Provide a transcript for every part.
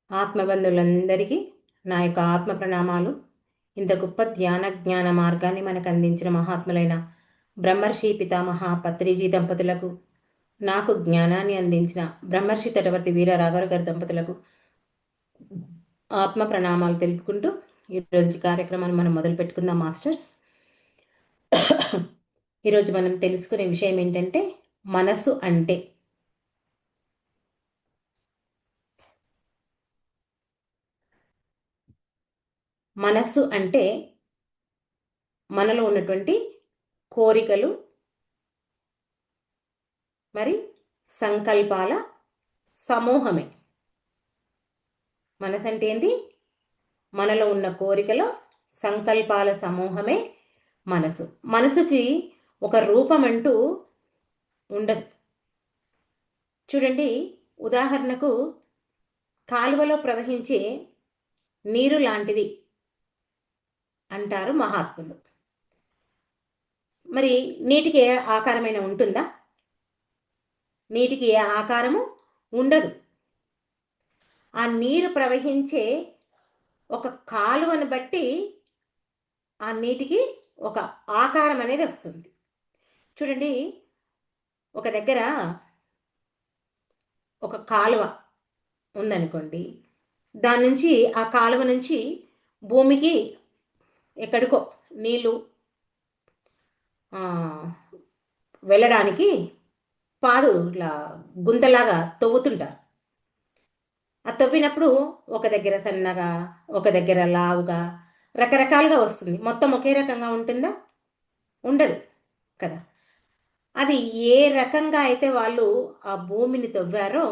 ఆత్మబంధువులందరికీ నా యొక్క ఆత్మ ప్రణామాలు. ఇంత గొప్ప జ్ఞాన మార్గాన్ని మనకు అందించిన మహాత్ములైన బ్రహ్మర్షి పితామహ పత్రిజీ దంపతులకు, నాకు జ్ఞానాన్ని అందించిన బ్రహ్మర్షి తటవర్తి వీర రాఘవ గారి దంపతులకు ఆత్మ ప్రణామాలు తెలుపుకుంటూ ఈరోజు కార్యక్రమాన్ని మనం మొదలు పెట్టుకుందాం మాస్టర్స్. ఈరోజు మనం తెలుసుకునే విషయం ఏంటంటే మనసు అంటే. మనస్సు అంటే మనలో ఉన్నటువంటి కోరికలు మరి సంకల్పాల సమూహమే. మనసు అంటే ఏంది? మనలో ఉన్న కోరికలు సంకల్పాల సమూహమే మనసు. మనసుకి ఒక రూపం అంటూ ఉండదు. చూడండి, ఉదాహరణకు కాలువలో ప్రవహించే నీరు లాంటిది అంటారు మహాత్ములు. మరి నీటికి ఏ ఆకారమైన ఉంటుందా? నీటికి ఏ ఆకారము ఉండదు. ఆ నీరు ప్రవహించే ఒక కాలువను బట్టి ఆ నీటికి ఒక ఆకారం అనేది వస్తుంది. చూడండి, ఒక దగ్గర ఒక కాలువ ఉందనుకోండి, దాని నుంచి ఆ కాలువ నుంచి భూమికి ఎక్కడికో నీళ్ళు వెళ్ళడానికి పాదు ఇట్లా గుంతలాగా తవ్వుతుంటారు. ఆ తవ్వినప్పుడు ఒక దగ్గర సన్నగా, ఒక దగ్గర లావుగా, రకరకాలుగా వస్తుంది. మొత్తం ఒకే రకంగా ఉంటుందా? ఉండదు కదా. అది ఏ రకంగా అయితే వాళ్ళు ఆ భూమిని తవ్వారో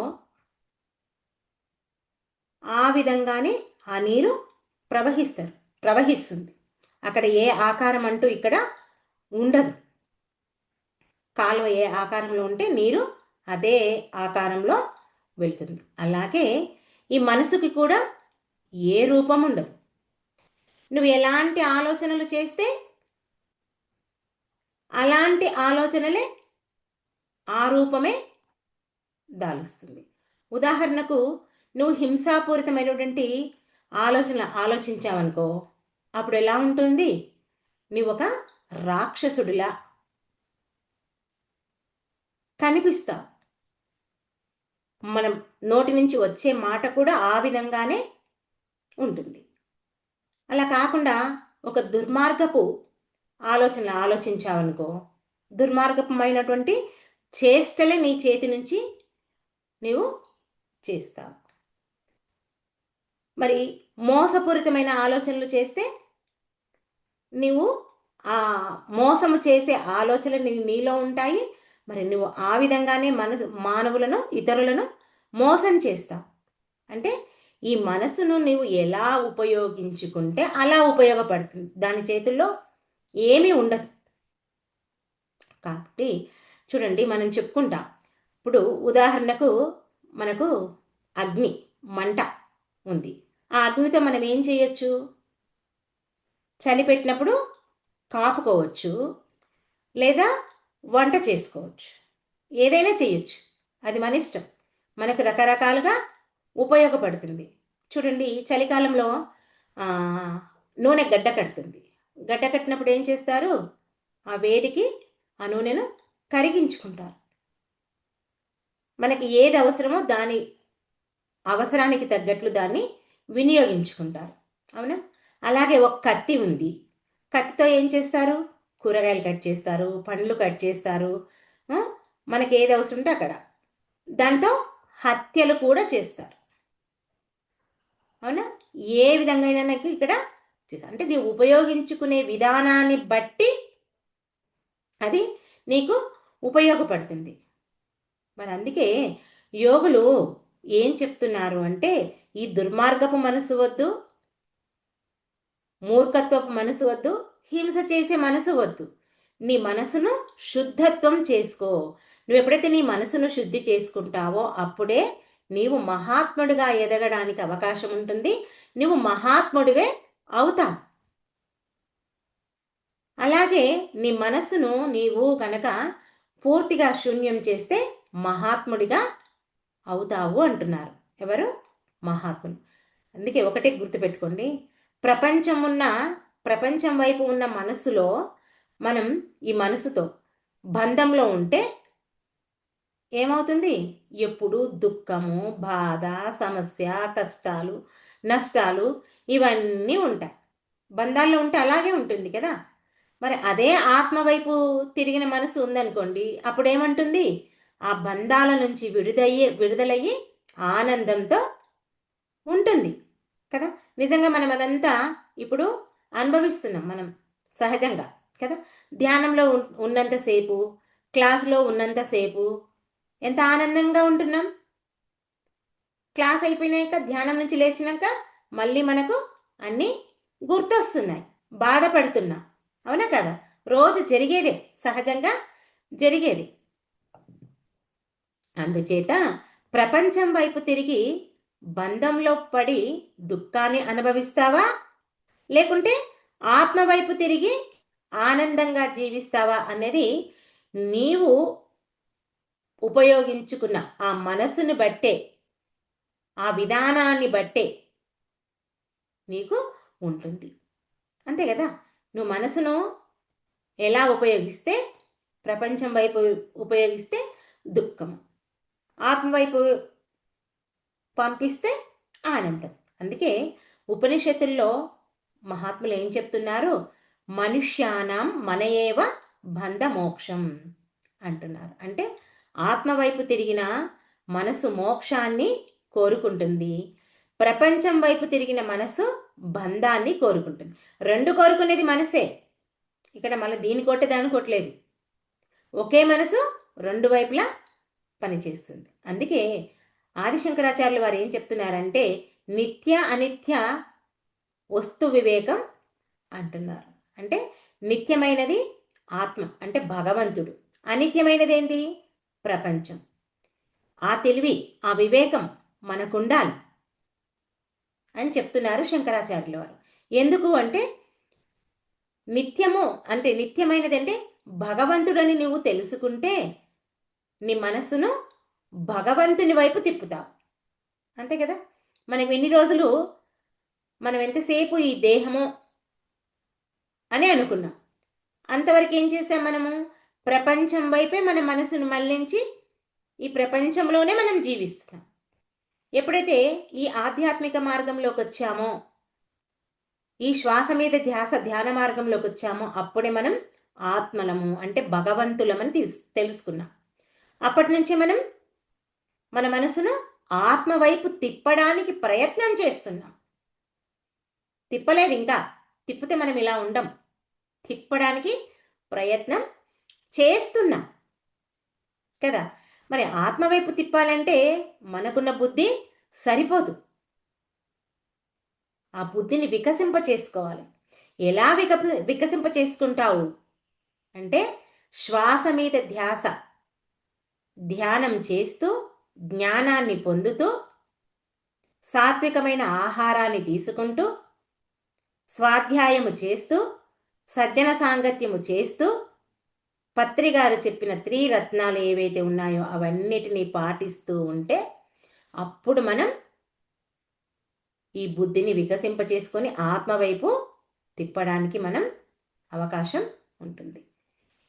ఆ విధంగానే ఆ నీరు ప్రవహిస్తుంది. అక్కడ ఏ ఆకారం అంటూ ఇక్కడ ఉండదు. కాలువ ఏ ఆకారంలో ఉంటే నీరు అదే ఆకారంలో వెళ్తుంది. అలాగే ఈ మనసుకి కూడా ఏ రూపం ఉండదు. నువ్వు ఎలాంటి ఆలోచనలు చేస్తే అలాంటి ఆలోచనలే ఆ రూపమే దాలుస్తుంది. ఉదాహరణకు, నువ్వు హింసాపూరితమైనటువంటి ఆలోచించావనుకో, అప్పుడు ఎలా ఉంటుంది? నువ్వు ఒక రాక్షసుడిలా కనిపిస్తావు. మనం నోటి నుంచి వచ్చే మాట కూడా ఆ విధంగానే ఉంటుంది. అలా కాకుండా ఒక దుర్మార్గపు ఆలోచనలు ఆలోచించావనుకో, దుర్మార్గమైనటువంటి చేష్టలే నీ చేతి నుంచి నీవు చేస్తావు. మరి మోసపూరితమైన ఆలోచనలు చేస్తే నీవు ఆ మోసము చేసే ఆలోచనలు నీలో ఉంటాయి. మరి నువ్వు ఆ విధంగానే మానవులను, ఇతరులను మోసం చేస్తావు. అంటే ఈ మనసును నీవు ఎలా ఉపయోగించుకుంటే అలా ఉపయోగపడుతుంది. దాని చేతుల్లో ఏమీ ఉండదు. కాబట్టి చూడండి, మనం చెప్పుకుంటాం. ఇప్పుడు ఉదాహరణకు మనకు అగ్ని, మంట ఉంది. ఆ అగ్నితో మనం ఏం చేయొచ్చు? చలి పెట్టినప్పుడు కాపుకోవచ్చు, లేదా వంట చేసుకోవచ్చు, ఏదైనా చేయొచ్చు. అది మన ఇష్టం. మనకు రకరకాలుగా ఉపయోగపడుతుంది. చూడండి, చలికాలంలో నూనె గడ్డ కడుతుంది. గడ్డ కట్టినప్పుడు ఏం చేస్తారు? ఆ వేడికి ఆ నూనెను కరిగించుకుంటారు. మనకి ఏది అవసరమో దాని అవసరానికి తగ్గట్లు దాన్ని వినియోగించుకుంటారు. అవునా? అలాగే ఒక కత్తి ఉంది. కత్తితో ఏం చేస్తారు? కూరగాయలు కట్ చేస్తారు, పండ్లు కట్ చేస్తారు. మనకి ఏది అవసరం ఉంటే అక్కడ. దాంతో హత్యలు కూడా చేస్తారు. అవునా? ఏ విధంగా నాకు ఇక్కడ చేస్తారు. అంటే నీవు ఉపయోగించుకునే విధానాన్ని బట్టి అది నీకు ఉపయోగపడుతుంది. మరి అందుకే యోగులు ఏం చెప్తున్నారు అంటే, ఈ దుర్మార్గపు మనసు వద్దు, మూర్ఖత్వపు మనసు వద్దు, హింస చేసే మనసు వద్దు. నీ మనసును శుద్ధత్వం చేసుకో. నువ్వు ఎప్పుడైతే నీ మనసును శుద్ధి చేసుకుంటావో అప్పుడే నీవు మహాత్ముడిగా ఎదగడానికి అవకాశం ఉంటుంది. నువ్వు మహాత్ముడివే అవుతావు. అలాగే నీ మనస్సును నీవు కనుక పూర్తిగా శూన్యం చేస్తే మహాత్ముడిగా అవుతావు అంటున్నారు. ఎవరు? మహాత్ములు. అందుకే ఒకటే గుర్తుపెట్టుకోండి, ప్రపంచం వైపు ఉన్న మనసులో మనం ఈ మనసుతో బంధంలో ఉంటే ఏమవుతుంది? ఎప్పుడు దుఃఖము, బాధ, సమస్య, కష్టాలు, నష్టాలు ఇవన్నీ ఉంటాయి. బంధాల్లో ఉంటే అలాగే ఉంటుంది కదా. మరి అదే ఆత్మ వైపు తిరిగిన మనసు ఉందనుకోండి, అప్పుడేమంటుంది? ఆ బంధాల నుంచి విడుదలయ్యి ఆనందంతో ఉంటుంది కదా. నిజంగా మనం అదంతా ఇప్పుడు అనుభవిస్తున్నాం మనం సహజంగా కదా. ధ్యానంలో ఉన్నంతసేపు, క్లాసులో ఉన్నంతసేపు ఎంత ఆనందంగా ఉంటున్నాం. క్లాస్ అయిపోయినాక, ధ్యానం నుంచి లేచినాక మళ్ళీ మనకు అన్నీ గుర్తొస్తున్నాయి, బాధపడుతున్నాం. అవునా కదా? రోజు జరిగేదే, సహజంగా జరిగేది. అందుచేత ప్రపంచం వైపు తిరిగి బంధంలో పడి దుఃఖాన్ని అనుభవిస్తావా, లేకుంటే ఆత్మ వైపు తిరిగి ఆనందంగా జీవిస్తావా అనేది నీవు ఉపయోగించుకున్న ఆ మనసుని బట్టే, ఆ విధానాన్ని బట్టే నీకు ఉంటుంది. అంతే కదా. నువ్వు మనసును ఎలా ఉపయోగిస్తే, ప్రపంచం వైపు ఉపయోగిస్తే దుఃఖం, ఆత్మ వైపు పంపిస్తే ఆనందం. అందుకే ఉపనిషత్తుల్లో మహాత్ములు ఏం చెప్తున్నారు? మనుష్యానం మనయేవ బంధమోక్షం అంటున్నారు. అంటే ఆత్మ వైపు తిరిగిన మనసు మోక్షాన్ని కోరుకుంటుంది, ప్రపంచం వైపు తిరిగిన మనసు బంధాన్ని కోరుకుంటుంది. రెండు కోరుకునేది మనసే. ఇక్కడ మళ్ళీ దీని కొట్టే దాన్ని కొట్టలేదు. ఒకే మనసు రెండు వైపులా పనిచేస్తుంది. అందుకే ఆదిశంకరాచార్యులు వారు ఏం చెప్తున్నారంటే నిత్య అనిత్య వస్తు వివేకం అంటున్నారు. అంటే నిత్యమైనది ఆత్మ అంటే భగవంతుడు, అనిత్యమైనది ఏంటి? ప్రపంచం. ఆ తెలివి, ఆ వివేకం మనకుండాలి అని చెప్తున్నారు శంకరాచార్యుల వారు. ఎందుకు అంటే నిత్యము అంటే నిత్యమైనది అంటే భగవంతుడని నువ్వు తెలుసుకుంటే నీ మనసును భగవంతుని వైపు తిప్పుతావు. అంతే కదా. మనకి ఎన్ని రోజులు మనం ఎంతసేపు ఈ దేహము అని అనుకున్నాం, అంతవరకు ఏం చేసాం? మనము ప్రపంచం వైపే మన మనసును మళ్లించి ఈ ప్రపంచంలోనే మనం జీవిస్తున్నాం. ఎప్పుడైతే ఈ ఆధ్యాత్మిక మార్గంలోకి వచ్చామో, ఈ శ్వాస మీద ధ్యాన మార్గంలోకి వచ్చామో అప్పుడే మనం ఆత్మలము అంటే భగవంతులమని తెలుసుకున్నాం. అప్పటి నుంచి మనం మన మనసును ఆత్మ వైపు తిప్పడానికి ప్రయత్నం చేస్తున్నాం. తిప్పలేదు ఇంకా, తిప్పితే మనం ఇలా ఉండం. తిప్పడానికి ప్రయత్నం చేస్తున్నాం కదా. మరి ఆత్మ వైపు తిప్పాలంటే మనకున్న బుద్ధి సరిపోదు. ఆ బుద్ధిని వికసింప చేసుకోవాలి. ఎలా వికసింప చేసుకుంటావు అంటే శ్వాస మీద ధ్యానం చేస్తూ, జ్ఞానాన్ని పొందుతూ, సాత్వికమైన ఆహారాన్ని తీసుకుంటూ, స్వాధ్యాయము చేస్తూ, సజ్జన సాంగత్యము చేస్తూ, పత్రిగారు చెప్పిన త్రిరత్నాలు ఏవైతే ఉన్నాయో అవన్నిటినీ పాటిస్తూ ఉంటే అప్పుడు మనం ఈ బుద్ధిని వికసింప చేసుకొని ఆత్మవైపు తిప్పడానికి మనం అవకాశం ఉంటుంది.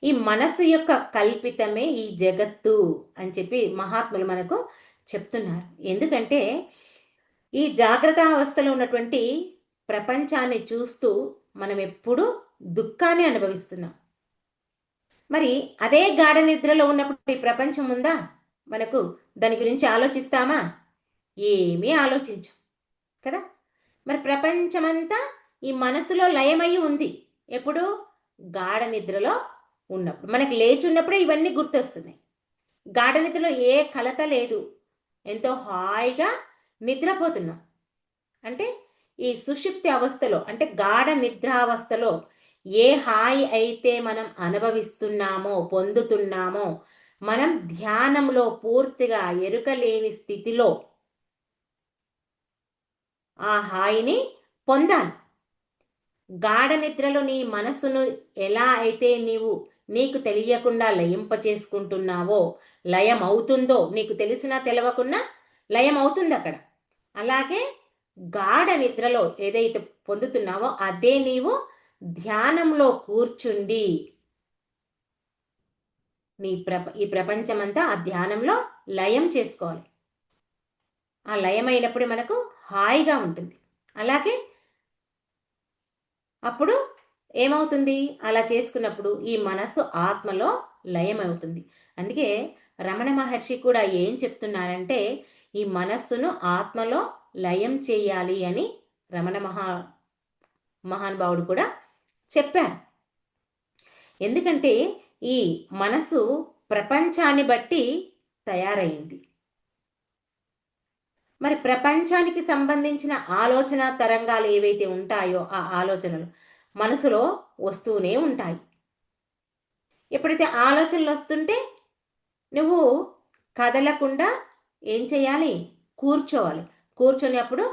ఈ మనస్సు యొక్క కల్పితమే ఈ జగత్తు అని చెప్పి మహాత్ములు మనకు చెప్తున్నారు. ఎందుకంటే ఈ జాగ్రత్త అవస్థలో ఉన్నటువంటి ప్రపంచాన్ని చూస్తూ మనం ఎప్పుడూ దుఃఖాన్ని అనుభవిస్తున్నాం. మరి అదే గాఢ నిద్రలో ఉన్నప్పుడు ఈ ప్రపంచం ఉందా? మనకు దాని గురించి ఆలోచిస్తామా? ఏమీ ఆలోచించం కదా. మరి ప్రపంచమంతా ఈ మనసులో లయమై ఉంది. ఎప్పుడు? గాఢ నిద్రలో ఉన్నప్పుడు. మనకి లేచి ఉన్నప్పుడే ఇవన్నీ గుర్తొస్తున్నాయి. గాఢ నిద్రలో ఏ కలత లేదు, ఎంతో హాయిగా నిద్రపోతున్నాం. అంటే ఈ సుషుప్తి అవస్థలో అంటే గాఢ నిద్రావస్థలో ఏ హాయి అయితే మనం అనుభవిస్తున్నామో, పొందుతున్నామో, మనం ధ్యానంలో పూర్తిగా ఎరుకలేని స్థితిలో ఆ హాయిని పొందాలి. గాఢ నిద్రలో నీ మనస్సును ఎలా అయితే నీకు తెలియకుండా లయింప చేసుకుంటున్నావో, లయం అవుతుందో, నీకు తెలిసినా తెలవకున్నా లయం అవుతుంది అక్కడ. అలాగే గాఢ నిద్రలో ఏదైతే పొందుతున్నావో అదే నీవు ధ్యానంలో కూర్చుండి ఈ ప్రపంచమంతా ఆ ధ్యానంలో లయం చేసుకోవాలి. ఆ లయమైనప్పుడు మనకు హాయిగా ఉంటుంది. అలాగే అప్పుడు ఏమవుతుంది, అలా చేసుకున్నప్పుడు ఈ మనస్సు ఆత్మలో లయమవుతుంది. అందుకే రమణ మహర్షి కూడా ఏం చెప్తున్నారంటే ఈ మనస్సును ఆత్మలో లయం చేయాలి అని రమణ మహానుభావుడు కూడా చెప్పారు. ఎందుకంటే ఈ మనసు ప్రపంచాన్ని బట్టి తయారైంది. మరి ప్రపంచానికి సంబంధించిన ఆలోచన తరంగాలు ఏవైతే ఉంటాయో ఆ ఆలోచనలు మనసులో వస్తూనే ఉంటాయి. ఎప్పుడైతే ఆలోచనలు వస్తుంటే నువ్వు కదలకుండా ఏం చేయాలి, కూర్చోవాలి. కూర్చొనేప్పుడు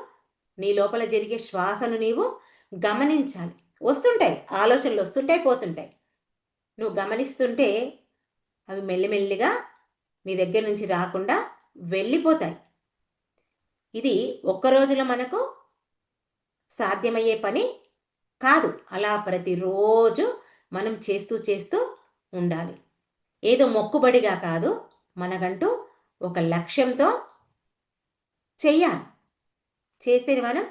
నీ లోపల జరిగే శ్వాసను నీవు గమనించాలి. వస్తుంటాయి ఆలోచనలు, వస్తుంటాయి పోతుంటాయి. నువ్వు గమనిస్తుంటే అవి మెల్లిమెల్లిగా నీ దగ్గర నుంచి రాకుండా వెళ్ళిపోతాయి. ఇది ఒక్క రోజులో మనకు సాధ్యమయ్యే పని కాదు. అలా ప్రతిరోజు మనం చేస్తూ చేస్తూ ఉండాలి. ఏదో మొక్కుబడిగా కాదు, మనకంటూ ఒక లక్ష్యంతో చెయ్యాలి. చేస్తే మనం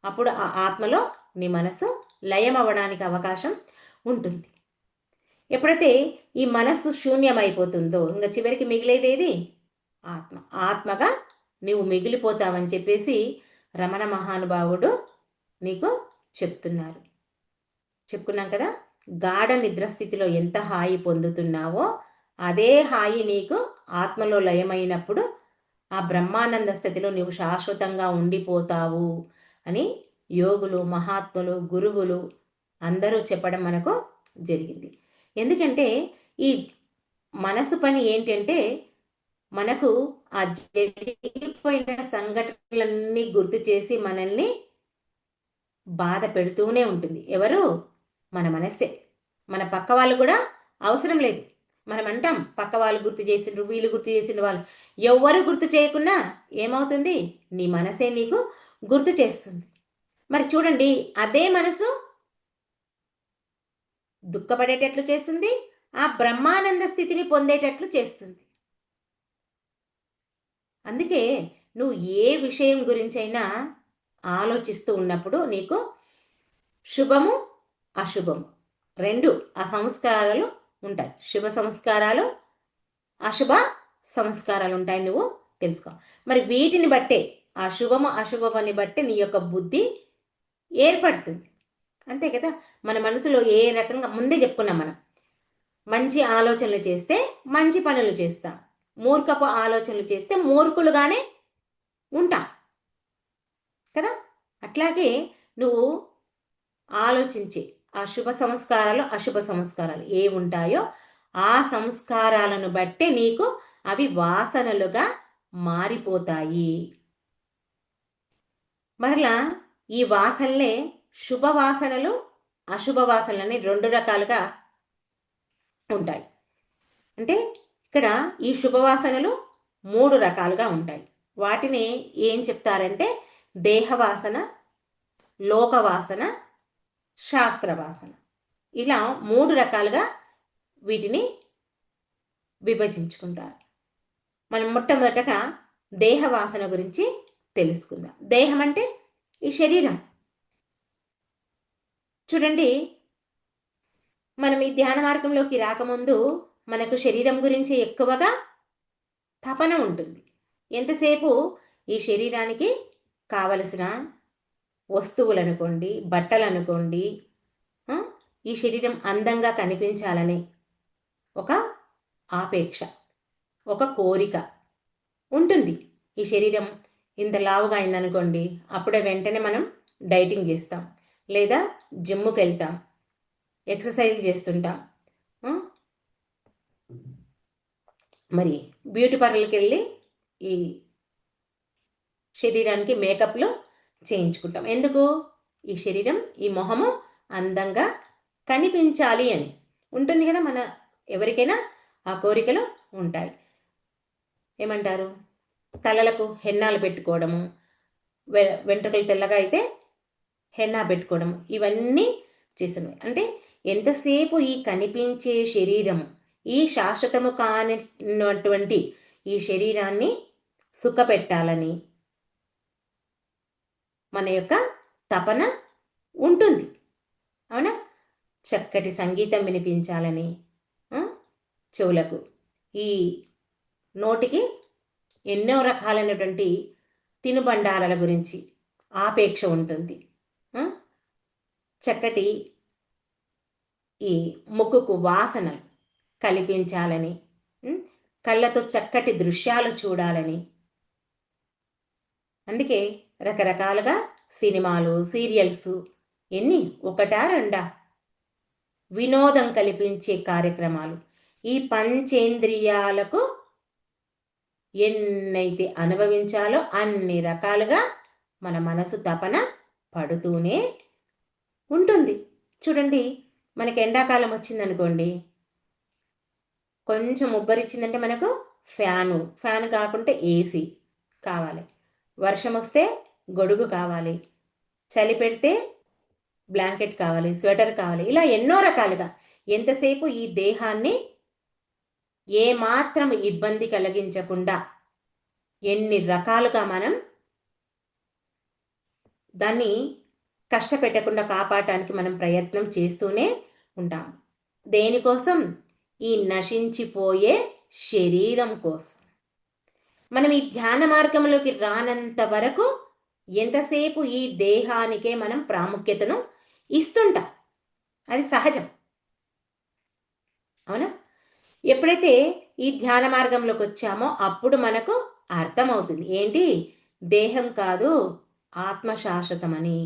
అప్పుడు ఆ ఆత్మలో నీ మనసు లయం అవ్వడానికి అవకాశం ఉంటుంది. ఎప్పుడైతే ఈ మనస్సు శూన్యమైపోతుందో ఇంకా చివరికి మిగిలేదేది ఆత్మ. ఆత్మగా నీవు మిగిలిపోతావని చెప్పేసి రమణ మహానుభావుడు నీకు చెప్తున్నారు. చెప్పుకున్నాం కదా, గాఢ నిద్రస్థితిలో ఎంత హాయి పొందుతున్నావో అదే హాయి నీకు ఆత్మలో లయమైనప్పుడు ఆ బ్రహ్మానంద స్థితిలో నీవు శాశ్వతంగా ఉండిపోతావు అని యోగులు, మహాత్ములు, గురువులు అందరూ చెప్పడం మనకు జరిగింది. ఎందుకంటే ఈ మనసు పని ఏంటంటే మనకు ఆ జరిగిపోయిన సంఘటనలన్నీ గుర్తు చేసి మనల్ని బాధ పెడుతూనే ఉంటుంది. ఎవరు? మన మనస్సే. మన పక్క వాళ్ళు కూడా అవసరం లేదు. మనం అంటాం పక్క వాళ్ళు గుర్తు చేసిండ్రు, వీళ్ళు గుర్తు చేసిండ్రు, వాళ్ళు ఎవ్వరు గుర్తు చేయకున్నా ఏమవుతుంది, నీ మనసే నీకు గుర్తు చేస్తుంది. మరి చూడండి, అదే మనసు దుఃఖపడేటట్లు చేస్తుంది, ఆ బ్రహ్మానంద స్థితిని పొందేటట్లు చేస్తుంది. అందుకే నువ్వు ఏ విషయం గురించైనా ఆలోచిస్తూ ఉన్నప్పుడు నీకు శుభము అశుభము రెండు ఆ సంస్కారాలు ఉంటాయి. శుభ సంస్కారాలు, అశుభ సంస్కారాలు ఉంటాయి, నువ్వు తెలుసుకో. మరి వీటిని బట్టే ఆ శుభము అశుభమని బట్టి నీ యొక్క బుద్ధి ఏర్పడుతుంది. అంతే కదా. మన మనసులో ఏ రకంగా ముందే చెప్పుకున్నాం, మనం మంచి ఆలోచనలు చేస్తే మంచి పనులు చేస్తాం, మూర్ఖపు ఆలోచనలు చేస్తే మూర్ఖులుగానే ఉంటాం కదా. అట్లాగే నువ్వు ఆలోచించి ఆ శుభ సంస్కారాలు అశుభ సంస్కారాలు ఏ ఉంటాయో ఆ సంస్కారాలను బట్టి నీకు అవి వాసనలుగా మారిపోతాయి. మరలా ఈ వాసనలే శుభవాసనలు అశుభ వాసనలని రెండు రకాలుగా ఉంటాయి. అంటే ఇక్కడ ఈ శుభవాసనలు మూడు రకాలుగా ఉంటాయి. వాటిని ఏం చెప్తారంటే దేహవాసన, లోకవాసన, శాస్త్రవాసన, ఇలా మూడు రకాలుగా వీటిని విభజించుకుంటారు. మనం మొట్టమొదటగా దేహవాసన గురించి తెలుసుకుందాం. దేహం అంటే ఈ శరీరం. చూడండి, మనం ఈ ధ్యాన మార్గంలోకి రాకముందు మనకు శరీరం గురించి ఎక్కువగా తపన ఉంటుంది. ఎంతసేపు ఈ శరీరానికి కావలసిన వస్తువులు అనుకోండి, బట్టలు అనుకోండి, ఈ శరీరం అందంగా కనిపించాలని ఒక ఆపేక్ష, ఒక కోరిక ఉంటుంది. ఈ శరీరం ఇంత లావుగా అయిందనుకోండి, అప్పుడే వెంటనే మనం డైటింగ్ చేస్తాం, లేదా జిమ్కి వెళ్తాం, ఎక్సర్సైజ్ చేస్తుంటాం, మరి బ్యూటీ పార్లర్కి వెళ్ళి ఈ శరీరానికి మేకప్లు చేయించుకుంటాం. ఎందుకు? ఈ శరీరం, ఈ మొహము అందంగా కనిపించాలి అని ఉంటుంది కదా. మన ఎవరికైనా ఆ కోరికలు ఉంటాయి. ఏమంటారు? తలలకు హెన్నాలు పెట్టుకోవడము, వెంట్రుకలు తెల్లగా అయితే హెన్నా పెట్టుకోవడం, ఇవన్నీ చేసినవి. అంటే ఎంతసేపు ఈ కనిపించే శరీరము, ఈ శాశ్వతము కానిటువంటి ఈ శరీరాన్ని సుఖపెట్టాలని మన యొక్క తపన ఉంటుంది. అవునా? చక్కటి సంగీతం వినిపించాలని, చెవులకు, ఈ నోటికి ఎన్నో రకాలైనటువంటి తినుబండారాల గురించి ఆపేక్ష ఉంటుంది. చక్కటి ఈ ముక్కుకు వాసనలు కల్పించాలని, కళ్ళతో చక్కటి దృశ్యాలు చూడాలని, అందుకే రకరకాలుగా సినిమాలు, సీరియల్స్, ఎన్ని ఒకటా రెండా, వినోదం కల్పించే కార్యక్రమాలు, ఈ పంచేంద్రియాలకు ఎన్నైతే అనుభవించాలో అన్ని రకాలుగా మన మనసు తపన పడుతూనే ఉంటుంది. చూడండి, మనకి ఎండాకాలం వచ్చిందనుకోండి, కొంచెం ఉబ్బరిచ్చిందంటే మనకు ఫ్యాన్ కాకుంటే ఏసీ కావాలి, వర్షం వస్తే గొడుగు కావాలి, చలి పెడితే బ్లాంకెట్ కావాలి, స్వెటర్ కావాలి, ఇలా ఎన్నో రకాలుగా ఎంతసేపు ఈ దేహాన్ని ఏమాత్రం ఇబ్బంది కలిగించకుండా ఎన్ని రకాలుగా మనం దాన్ని కష్టపెట్టకుండా కాపాడటానికి మనం ప్రయత్నం చేస్తూనే ఉంటాం. దేనికోసం? ఈ నశించిపోయే శరీరం కోసం. మనం ఈ ధ్యాన మార్గంలోకి రానంత వరకు ఎంతసేపు ఈ దేహానికే మనం ప్రాముఖ్యతను ఇస్తుంటాం. అది సహజం. అవునా? ఎప్పుడైతే ఈ ధ్యాన మార్గంలోకి వచ్చామో అప్పుడు మనకు అర్థమవుతుంది ఏంటి, దేహం కాదు ఆత్మ శాశ్వతమని.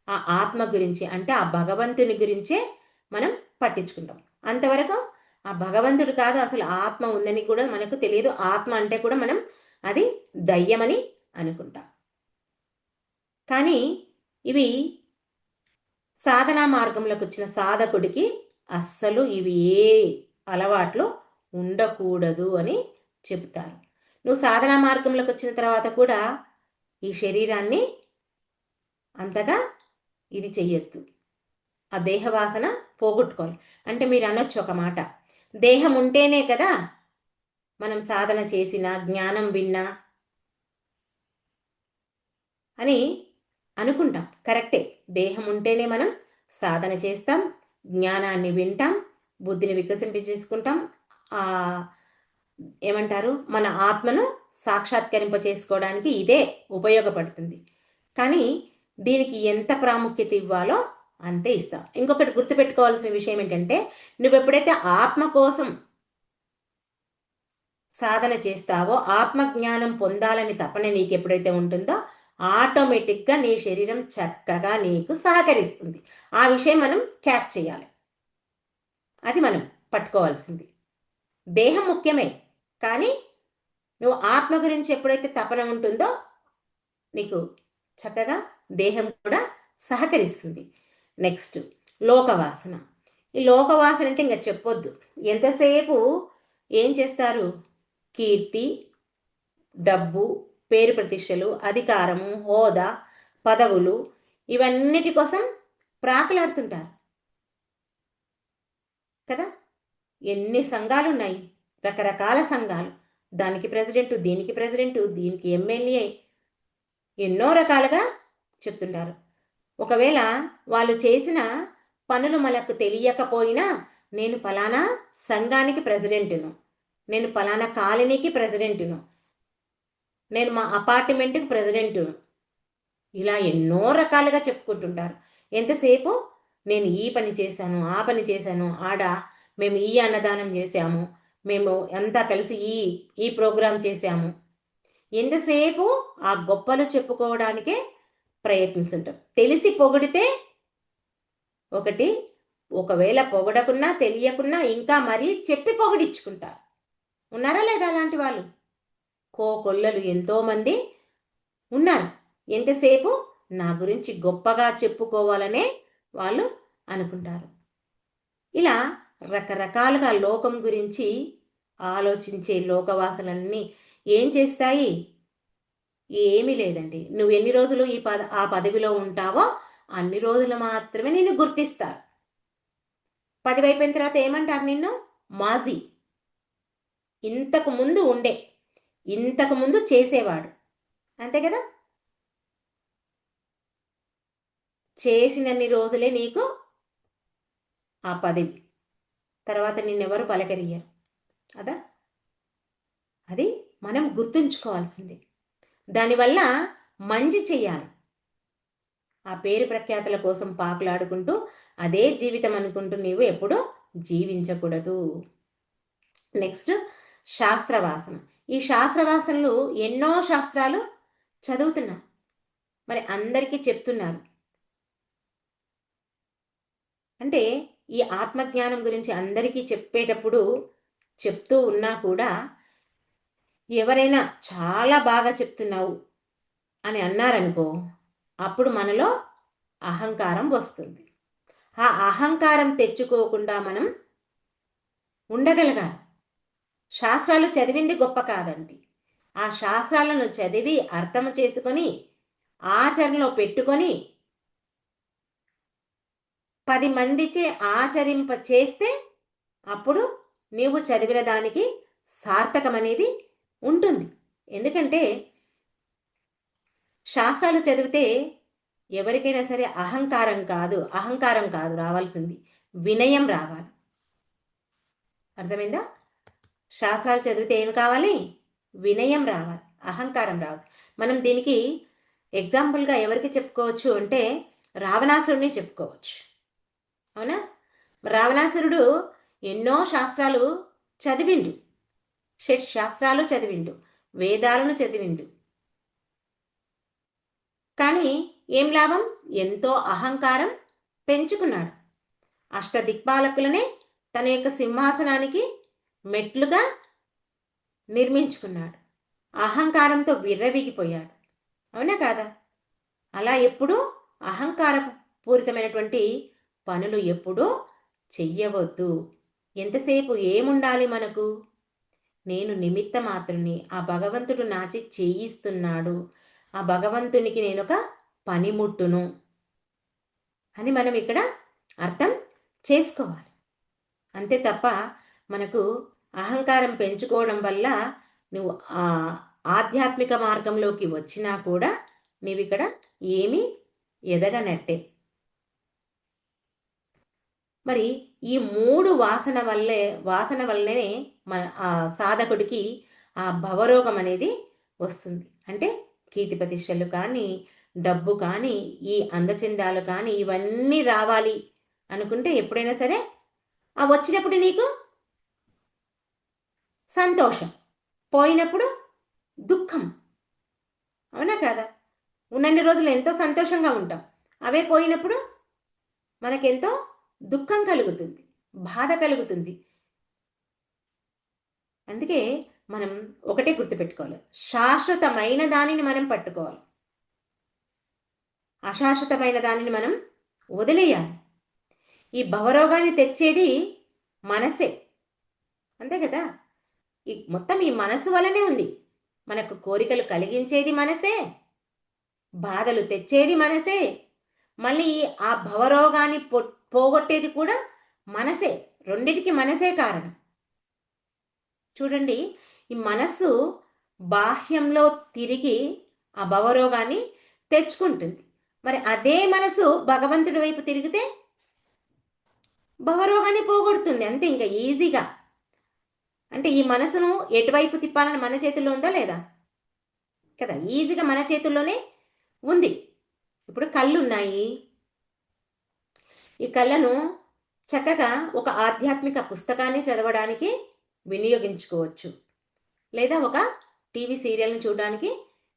ఆ ఆత్మ గురించి, అంటే ఆ భగవంతుని గురించే మనం పట్టించుకుంటాం. అంతవరకు ఆ భగవంతుడు కాదు, అసలు ఆత్మ ఉందని కూడా మనకు తెలియదు. ఆత్మ అంటే కూడా మనం అది దయ్యమని అనుకుంటాం. కానీ ఇవి సాధనా మార్గంలోకి వచ్చిన సాధకుడికి అస్సలు ఇవి ఏ అలవాట్లు ఉండకూడదు అని చెబుతారు. నువ్వు సాధనా మార్గంలోకి వచ్చిన తర్వాత కూడా ఈ శరీరాన్ని అంతగా ఇది చెయ్యొద్దు, ఆ దేహవాసన పోగొట్టుకోవాలి. అంటే మీరు అనొచ్చు ఒక మాట, దేహం ఉంటేనే కదా మనం సాధన చేసినా జ్ఞానం విన్నా అని అనుకుంటాం. కరెక్టే, దేహం ఉంటేనే మనం సాధన చేస్తాం, జ్ఞానాన్ని వింటాం, బుద్ధిని వికసింపజేసుకుంటాం, ఏమంటారు, మన ఆత్మను సాక్షాత్కరింప చేసుకోవడానికి ఇదే ఉపయోగపడుతుంది. కానీ దీనికి ఎంత ప్రాముఖ్యత ఇవ్వాలో అంతే ఇస్తాం. ఇంకొకటి గుర్తుపెట్టుకోవాల్సిన విషయం ఏంటంటే, నువ్వు ఎప్పుడైతే ఆత్మ కోసం సాధన చేస్తావో, ఆత్మజ్ఞానం పొందాలని తపన నీకు ఎప్పుడైతే ఉంటుందో ఆటోమేటిక్గా నీ శరీరం చక్కగా నీకు సహకరిస్తుంది. ఆ విషయం మనం క్యాచ్ చేయాలి. అది మనం పట్టుకోవాల్సింది. దేహం ముఖ్యమే, కానీ నువ్వు ఆత్మ గురించి ఎప్పుడైతే తపన ఉంటుందో నీకు చక్కగా దేహం కూడా సహకరిస్తుంది. నెక్స్ట్ లోకవాసన. ఈ లోకవాసన అంటే ఇంకా చెప్పొద్దు. ఎంతసేపు ఏం చేస్తారు, కీర్తి, డబ్బు, పేరు ప్రతిష్టలు, అధికారము, హోదా, పదవులు, ఇవన్నిటి కోసం ప్రాకులాడుతుంటారు కదా. ఎన్ని సంఘాలు ఉన్నాయి, రకరకాల సంఘాలు, దానికి ప్రెసిడెంట్, దీనికి ప్రెసిడెంట్, దీనికి ఎమ్మెల్యే, ఎన్నో రకాలుగా చెప్తుంటారు. ఒకవేళ వాళ్ళు చేసిన పనులు మనకు తెలియకపోయినా, నేను పలానా సంఘానికి ప్రెసిడెంట్ను, నేను పలానా కాలనీకి ప్రెసిడెంట్ను, నేను మా అపార్ట్మెంట్కి ప్రెసిడెంట్ను, ఇలా ఎన్నో రకాలుగా చెప్పుకుంటుంటారు. ఎంతసేపు నేను ఈ పని చేశాను, ఆ పని చేశాను, ఆడ మేము ఈ అన్నదానం చేశాము, మేము అంతా కలిసి ఈ ప్రోగ్రాం చేశాము, ఎంతసేపు ఆ గొప్పలు చెప్పుకోవడానికే ప్రయత్నిస్తుంటాం. తెలిసి పొగిడితే ఒకటి, ఒకవేళ పొగడకున్నా తెలియకున్నా ఇంకా మరీ చెప్పి పొగిడించుకుంటారు. ఉన్నారా లేదా అలాంటి వాళ్ళు? కోకొల్లలు ఎంతోమంది ఉన్నారు. ఎంతసేపు నా గురించి గొప్పగా చెప్పుకోవాలనే వాళ్ళు అనుకుంటారు. ఇలా రకరకాలుగా లోకం గురించి ఆలోచించే లోకవాసనలన్నీ ఏం చేస్తాయి, ఏమీ లేదండి. నువ్వు ఎన్ని రోజులు ఆ పదవిలో ఉంటావో అన్ని రోజులు మాత్రమే నిన్ను గుర్తిస్తారు. పదవి అయిపోయిన తర్వాత ఏమంటారు నిన్ను? మాజీ. ఇంతకు ముందు ఉండే, ఇంతకు ముందు చేసేవాడు. అంతే కదా? చేసినన్ని రోజులే నీకు ఆ పదవి. తర్వాత నిన్నెవరు పలకరియరు. అదా? అది మనం గుర్తుంచుకోవాల్సింది. దానివల్ల మంచి చెయ్యాలి. ఆ పేరు ప్రఖ్యాతుల కోసం పాకులాడుకుంటూ అదే జీవితం అనుకుంటూ నీవు ఎప్పుడూ జీవించకూడదు. నెక్స్ట్, శాస్త్రవాసన. ఈ శాస్త్రవాసనలు ఎన్నో శాస్త్రాలు చదువుతున్నాం, మరి అందరికీ చెప్తున్నారు. అంటే ఈ ఆత్మజ్ఞానం గురించి అందరికీ చెప్పేటప్పుడు చెప్తూ ఉన్నా కూడా ఎవరైనా చాలా బాగా చెప్తున్నావు అని అన్నారనుకో, అప్పుడు మనలో అహంకారం వస్తుంది. ఆ అహంకారం తెచ్చుకోకుండా మనం ఉండగలగాలి. శాస్త్రాలు చదివింది గొప్ప కాదండి. ఆ శాస్త్రాలను చదివి అర్థం చేసుకొని ఆచరణలో పెట్టుకొని 10 మందిచే ఆచరింప చేస్తే అప్పుడు నీవు చదివిన దానికి సార్థకం అనేది ఉంటుంది. ఎందుకంటే శాస్త్రాలు చదివితే ఎవరికైనా సరే అహంకారం కాదు రావాల్సింది, వినయం రావాలి. అర్థమైందా? శాస్త్రాలు చదివితే ఏమి కావాలి? వినయం రావాలి, అహంకారం రావాలి. మనం దీనికి ఎగ్జాంపుల్గా ఎవరికి చెప్పుకోవచ్చు అంటే రావణాసురుడిని చెప్పుకోవచ్చు. అవునా? రావణాసురుడు ఎన్నో శాస్త్రాలు చదివిండు, శాస్త్రాలు చదివిండు, వేదాలను చదివిండు. కానీ ఏం లాభం? ఎంతో అహంకారం పెంచుకున్నాడు. అష్టదిక్పాలకులనే తన యొక్క సింహాసనానికి మెట్లుగా నిర్మించుకున్నాడు. అహంకారంతో విర్రవీగిపోయాడు. అవునా కాదా? అలా ఎప్పుడూ అహంకారపూరితమైనటువంటి పనులు ఎప్పుడూ చెయ్యవద్దు. ఎంతసేపు ఏముండాలి మనకు? నేను నిమిత్త మాత్రుని, ఆ భగవంతుడు నాచి చేయిస్తున్నాడు, ఆ భగవంతునికి నేను ఒక పనిముట్టును అని మనం ఇక్కడ అర్థం చేసుకోవాలి. అంతే తప్ప మనకు అహంకారం పెంచుకోవడం వల్ల నువ్వు ఆధ్యాత్మిక మార్గంలోకి వచ్చినా కూడా నీవు ఇక్కడ ఏమీ ఎదగనట్టే. మరి ఈ 3 వాసన వల్లనే మన ఆ సాధకుడికి ఆ భవరోగం అనేది వస్తుంది. అంటే కీర్తి ప్రతిష్టలు కానీ, డబ్బు కానీ, ఈ అందచందాలు కానీ ఇవన్నీ రావాలి అనుకుంటే ఎప్పుడైనా సరే ఆ వచ్చినప్పుడు నీకు సంతోషం, పోయినప్పుడు దుఃఖం. అవునా కాదా? ఉన్నన్ని రోజులు ఎంతో సంతోషంగా ఉంటాం, అవే పోయినప్పుడు మనకెంతో దుఃఖం కలుగుతుంది, బాధ కలుగుతుంది. అందుకే మనం ఒకటే గుర్తుపెట్టుకోవాలి, శాశ్వతమైన దానిని మనం పట్టుకోవాలి, అశాశ్వతమైన దానిని మనం వదిలేయాలి. ఈ భవరోగాన్ని తెచ్చేది మనసే, అంతే కదా? మొత్తం ఈ మనసు వలనే ఉంది. మనకు కోరికలు కలిగించేది మనసే, బాధలు తెచ్చేది మనసే, మళ్ళీ ఆ భవరోగాన్ని పోగొట్టేది కూడా మనసే. రెండిటికి మనసే కారణం. చూడండి, ఈ మనస్సు బాహ్యంలో తిరిగి ఆ భవరోగాన్ని తెచ్చుకుంటుంది. మరి అదే మనసు భగవంతుడి వైపు తిరిగితే భవరోగాన్ని పోగొడుతుంది. అంతే, ఇంకా ఈజీగా. అంటే ఈ మనసును ఎటువైపు తిప్పాలని మన చేతుల్లో ఉందా లేదా కదా? ఈజీగా మన చేతుల్లోనే ఉంది. ఇప్పుడు కళ్ళు ఉన్నాయి, ఈ కళ్ళను చక్కగా ఒక ఆధ్యాత్మిక పుస్తకాన్ని చదవడానికి వినియోగించుకోవచ్చు, లేదా ఒక టీవీ సీరియల్ని చూడడానికి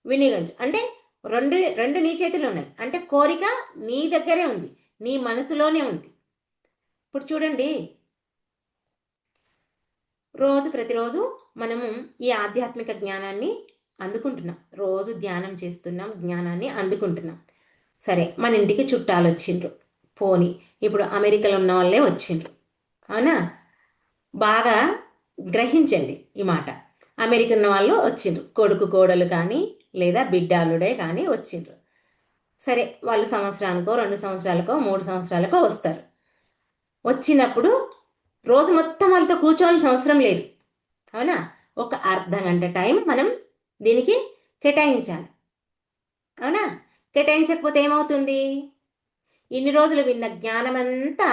వినియోగించు. అంటే రెండు రెండు నీ చేతిలో ఉన్నాయి. అంటే కోరిక నీ దగ్గరే ఉంది, నీ మనసులోనే ఉంది. ఇప్పుడు చూడండి, ప్రతిరోజు మనము ఈ ఆధ్యాత్మిక జ్ఞానాన్ని అందుకుంటున్నాం, రోజు ధ్యానం చేస్తున్నాం, జ్ఞానాన్ని అందుకుంటున్నాం. సరే, మన ఇంటికి చుట్టాలు వచ్చిండ్రు, పోని ఇప్పుడు అమెరికాలో ఉన్న వాళ్ళే వచ్చిండ్రు, అవునా? బాగా గ్రహించండి ఈ మాట. అమెరికా ఉన్న వాళ్ళు వచ్చిండ్రు, కొడుకు కోడలు కానీ లేదా బిడ్డాలుడే కానీ వచ్చిండ్రు. సరే, వాళ్ళు సంవత్సరానికో 2 సంవత్సరాలకో 3 సంవత్సరాలకో వస్తారు. వచ్చినప్పుడు రోజు మొత్తం వాళ్ళతో కూర్చోవాల్సిన అవసరం లేదు, అవునా? ఒక అర్ధగంట టైం మనం దీనికి కేటాయించాలి, అవునా? కేటాయించకపోతే ఏమవుతుంది? ఇన్ని రోజులు విన్న జ్ఞానమంతా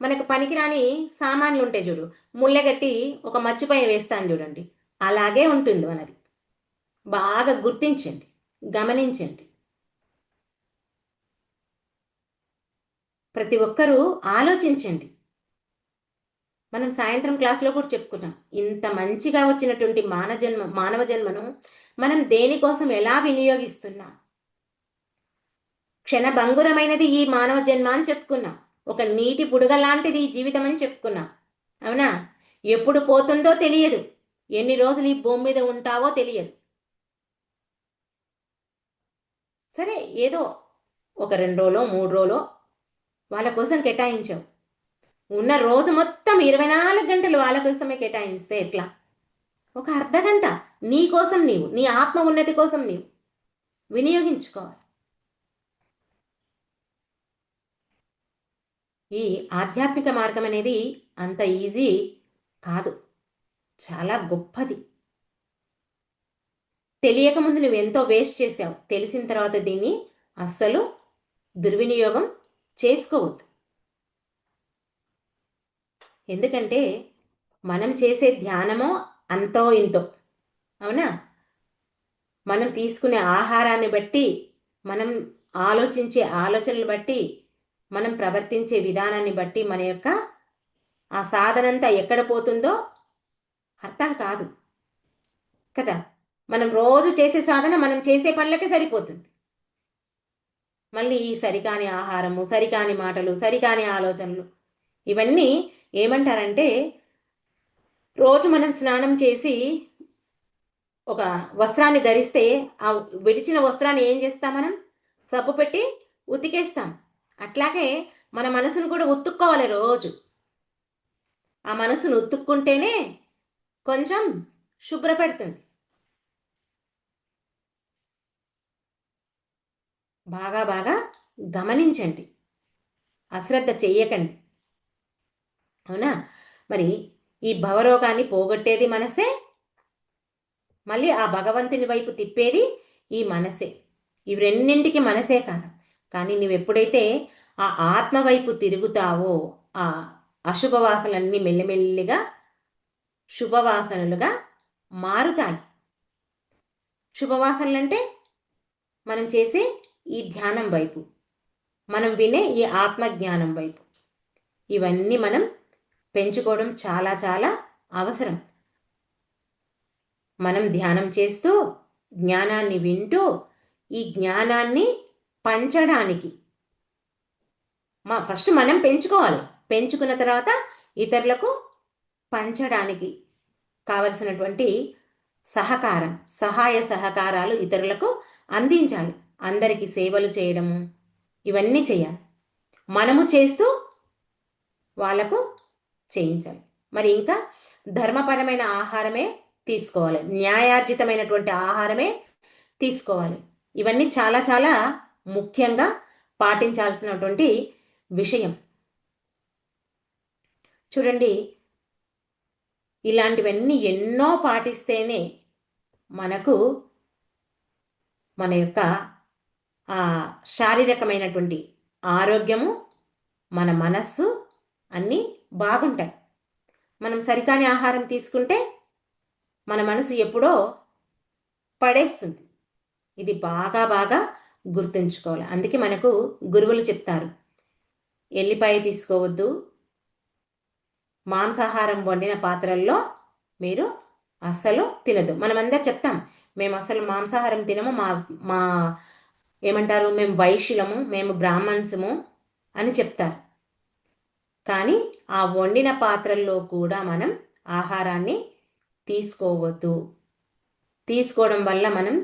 మనకు పనికిరాని సామాన్లు ఉంటాయి చూడు, ముళ్ళగట్టి ఒక మచ్చిపైన వేస్తాను చూడండి, అలాగే ఉంటుంది మనది. బాగా గుర్తించండి, గమనించండి. ప్రతి ఒక్కరూ ఆలోచించండి. మనం సాయంత్రం క్లాస్లో కూడా చెప్పుకున్నాం, ఇంత మంచిగా వచ్చినటువంటి మానవ జన్మను మనం దేనికోసం ఎలా వినియోగిస్తున్నాం? క్షణభంగురమైనది ఈ మానవ జన్మ అని చెప్పుకున్నాం. ఒక నీటి బుడగ లాంటిది ఈ జీవితం అని చెప్పుకున్నాం, అవునా? ఎప్పుడు పోతుందో తెలియదు, ఎన్ని రోజులు ఈ భూమి మీద ఉంటావో తెలియదు. సరే, ఏదో ఒక 2 రోజులో 3 రోజులో వాళ్ళ కోసం కేటాయించావు. ఉన్న రోజు మొత్తం 24 గంటలు వాళ్ళ కోసమే కేటాయిస్తే ఎట్లా? ఒక అర్ధగంట నీ కోసం, నీవు నీ ఆత్మ ఉన్నతి కోసం నీవు వినియోగించుకోవాలి. ఈ ఆధ్యాత్మిక మార్గం అనేది అంత ఈజీ కాదు, చాలా గొప్పది. తెలియకముందు నువ్వు ఎంతో వేస్ట్ చేసావు, తెలిసిన తర్వాత దీన్ని అస్సలు దుర్వినియోగం చేసుకోవద్దు. ఎందుకంటే మనం చేసే ధ్యానమో అంతో ఇంతో, అవునా? మనం తీసుకునే ఆహారాన్ని బట్టి, మనం ఆలోచించే ఆలోచనలు బట్టి, మనం ప్రవర్తించే విధానాన్ని బట్టి మన యొక్క ఆ సాధనంతా ఎక్కడ పోతుందో అర్థం కాదు కదా. మనం రోజు చేసే సాధన మనం చేసే పనులకే సరిపోతుంది. మళ్ళీ ఈ సరికాని ఆహారము, సరికాని మాటలు, సరికాని ఆలోచనలు, ఇవన్నీ ఏమంటారంటే, రోజు మనం స్నానం చేసి ఒక వస్త్రాన్ని ధరిస్తే ఆ విడిచిన వస్త్రాన్ని ఏం చేస్తాం? మనం సబ్బు పెట్టి ఉతికేస్తాం. అట్లాగే మన మనసును కూడా ఉతుక్కోవాలి రోజు. ఆ మనసును ఉతుక్కుంటేనే కొంచెం శుభ్రపెడుతుంది. బాగా బాగా గమనించండి, అశ్రద్ధ చెయ్యకండి, అవునా? మరి ఈ భవరోగాన్ని పోగొట్టేది మనసే, మళ్ళీ ఆ భగవంతుని వైపు తిప్పేది ఈ మనసే. ఇవి రెండింటికి మనసే కారణం. కానీ నువ్వు ఎప్పుడైతే ఆ ఆత్మ వైపు తిరుగుతావో ఆ అశుభవాసనలన్నీ మెల్లిమెల్లిగా శుభవాసనలుగా మారుతాయి. శుభవాసనలు అంటే మనం చేసే ఈ ధ్యానం వైపు, మనం వినే ఈ ఆత్మజ్ఞానం వైపు, ఇవన్నీ మనం పెంచుకోవడం చాలా చాలా అవసరం. మనం ధ్యానం చేస్తూ జ్ఞానాన్ని వింటూ ఈ జ్ఞానాన్ని పంచడానికి ఫస్ట్ మనం పెంచుకోవాలి. పెంచుకున్న తర్వాత ఇతరులకు పంచడానికి కావలసినటువంటి సహకారం, సహాయ సహకారాలు ఇతరులకు అందించాలి. అందరికీ సేవలు చేయడము, ఇవన్నీ చేయాలి. మనము చేస్తూ వాళ్లకు చేయించాలి. మరి ఇంకా ధర్మపరమైన ఆహారమే తీసుకోవాలి, న్యాయార్జితమైనటువంటి ఆహారమే తీసుకోవాలి. ఇవన్నీ చాలా చాలా ముఖ్యంగా పాటించాల్సినటువంటి విషయం. చూడండి, ఇలాంటివన్నీ ఎన్నో పాటిస్తేనే మనకు మన యొక్క శారీరకమైనటువంటి ఆరోగ్యము, మన మనస్సు అన్నీ బాగుంటాయి. మనం సరికాని ఆహారం తీసుకుంటే మన మనసు ఎప్పుడో పడేస్తుంది. ఇది బాగా బాగా గుర్తుంచుకోవాలి. అందుకే మనకు గురువులు చెప్తారు, ఎల్లిపాయ తీసుకోవద్దు, మాంసాహారం వండిన పాత్రల్లో మీరు అస్సలు తినదు. మనమందరం చెప్తాం, మేము అసలు మాంసాహారం తినము, మా మా ఏమంటారు, మేము వైశ్యులము, మేము బ్రాహ్మణ్సము అని చెప్తారు. కానీ ఆ వండిన పాత్రల్లో కూడా మనం ఆహారాన్ని తీసుకోవద్దు. తీసుకోవడం వల్ల మనం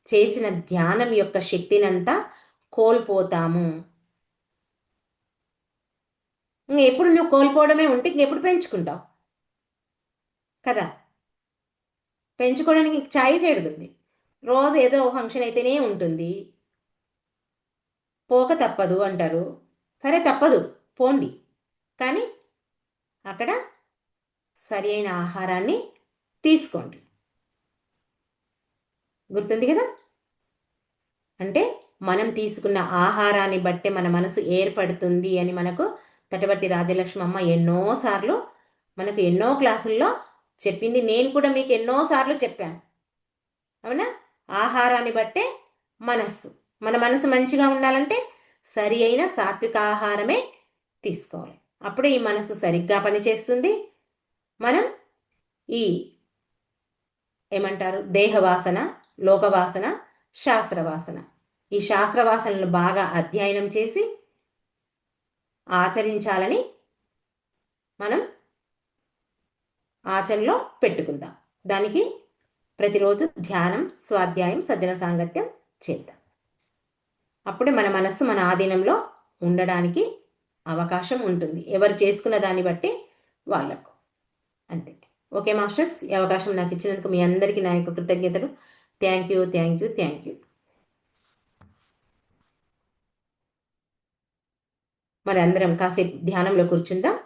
చేసిన ధ్యానం యొక్క శక్తినంతా కోల్పోతాము. ఎప్పుడు నువ్వు కోల్పోవడమే ఉంటే ఇంకెప్పుడు పెంచుకుంటావు కదా. పెంచుకోవడానికి ఛాయిస్ ఏడుతుంది. రోజు ఏదో ఫంక్షన్ అయితేనే ఉంటుంది, పోక తప్పదు అంటారు. సరే తప్పదు, పోండి. కానీ అక్కడ సరి అయిన ఆహారాన్ని తీసుకోండి. గుర్తుంది కదా? అంటే మనం తీసుకున్న ఆహారాన్ని బట్టే మన మనసు ఏర్పడుతుంది అని మనకు తటవర్తి రాజలక్ష్మి అమ్మ ఎన్నోసార్లు మనకు ఎన్నో క్లాసుల్లో చెప్పింది. నేను కూడా మీకు ఎన్నోసార్లు చెప్పాను, అవునా? ఆహారాన్ని బట్టే మనస్సు, మన మనసు మంచిగా ఉండాలంటే సరి అయిన సాత్విక ఆహారమే తీసుకోవాలి. అప్పుడే ఈ మనసు సరిగ్గా పనిచేస్తుంది. మనం ఈ ఏమంటారు, దేహవాసన, లోకవాసన, శాస్త్రవాసన, ఈ శాస్త్రవాసనలు బాగా అధ్యయనం చేసి ఆచరించాలని మనం ఆచరణలో పెట్టుకుందాం. దానికి ప్రతిరోజు ధ్యానం, స్వాధ్యాయం, సజ్జన సాంగత్యం చేద్దాం. అప్పుడే మన మనస్సు మన ఆధీనంలో ఉండడానికి అవకాశం ఉంటుంది, ఎవరు చేసుకున్న దాన్ని బట్టి వాళ్ళకు. అంతే. ఓకే మాస్టర్స్, ఈ అవకాశం నాకు ఇచ్చినందుకు మీ అందరికీ నా యొక్క కృతజ్ఞతలు. Thank you, thank you, thank you. మరి అందరం కాసేపు ధ్యానంలో కూర్చుందాం.